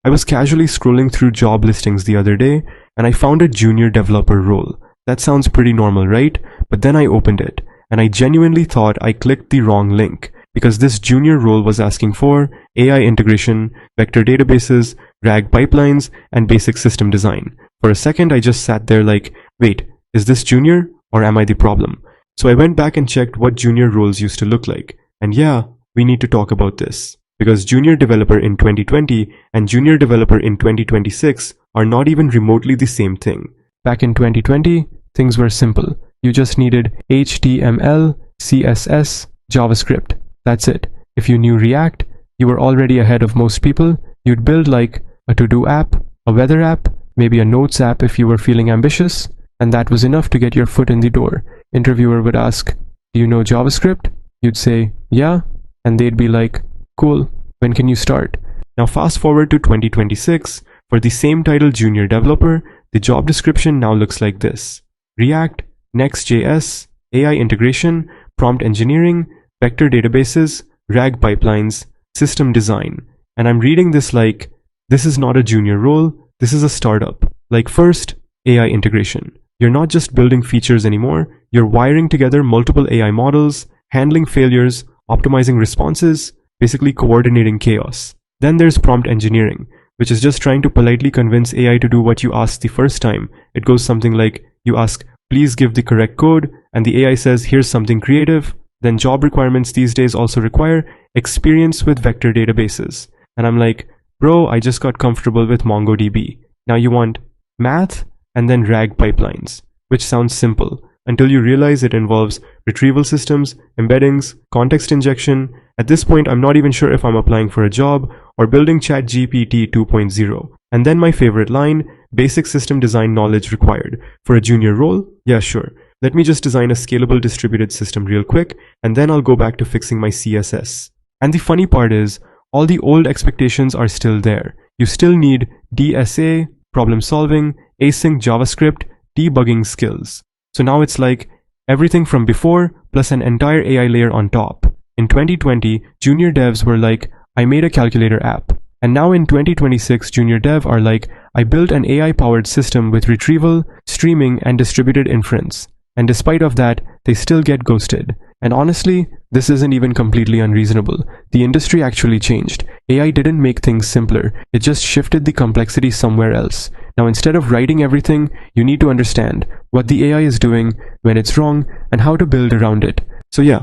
I was casually scrolling through job listings the other day, and I found a junior developer role. That sounds pretty normal, right? But then I opened it, and I genuinely thought I clicked the wrong link, because this junior role was asking for AI integration, vector databases, RAG pipelines, and basic system design. For a second, I just sat there like, wait, is this junior, or am I the problem? So I went back and checked what junior roles used to look like. And yeah, we need to talk about this. Because junior developer in 2020 and junior developer in 2026 are not even remotely the same thing. Back in 2020, things were simple. You just needed HTML, CSS, JavaScript. That's it. If you knew React, you were already ahead of most people. You'd build like a to-do app, a weather app, maybe a notes app if you were feeling ambitious, and that was enough to get your foot in the door. Interviewer would ask, do you know JavaScript? You'd say, yeah, and they'd be like, cool, when can you start? Now fast forward to 2026, for the same title junior developer, the job description now looks like this: React, Next.js, AI integration, prompt engineering, vector databases, RAG pipelines, system design. And I'm reading this like, this is not a junior role, this is a startup. Like first, AI integration. You're not just building features anymore, you're wiring together multiple AI models, handling failures, optimizing responses, basically coordinating chaos. Then there's prompt engineering, which is just trying to politely convince AI to do what you asked the first time. It goes something like, you ask, please give the correct code, and the AI says, here's something creative. Then job requirements these days also require experience with vector databases. And I'm like, bro, I just got comfortable with MongoDB. Now you want math and then RAG pipelines, which sounds simple, until you realize it involves retrieval systems, embeddings, context injection. At this point, I'm not even sure if I'm applying for a job or building ChatGPT 2.0. And then my favorite line, basic system design knowledge required. For a junior role? Yeah, sure. Let me just design a scalable distributed system real quick, and then I'll go back to fixing my CSS. And the funny part is, all the old expectations are still there. You still need DSA, problem solving, async JavaScript, debugging skills. So now it's like everything from before plus an entire AI layer on top. In 2020, junior devs were like, I made a calculator app. And now in 2026, junior dev are like, I built an AI-powered system with retrieval, streaming, and distributed inference. And despite of that, they still get ghosted. And honestly, this isn't even completely unreasonable. The industry actually changed. AI didn't make things simpler. It just shifted the complexity somewhere else. Now instead of writing everything, you need to understand what the AI is doing, when it's wrong, and how to build around it. So yeah,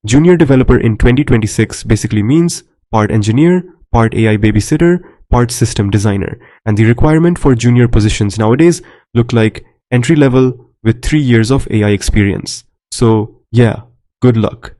junior developer in 2026 basically means part engineer, part AI babysitter, part system designer. And the requirement for junior positions nowadays look like entry level with 3 years of AI experience. So yeah, good luck.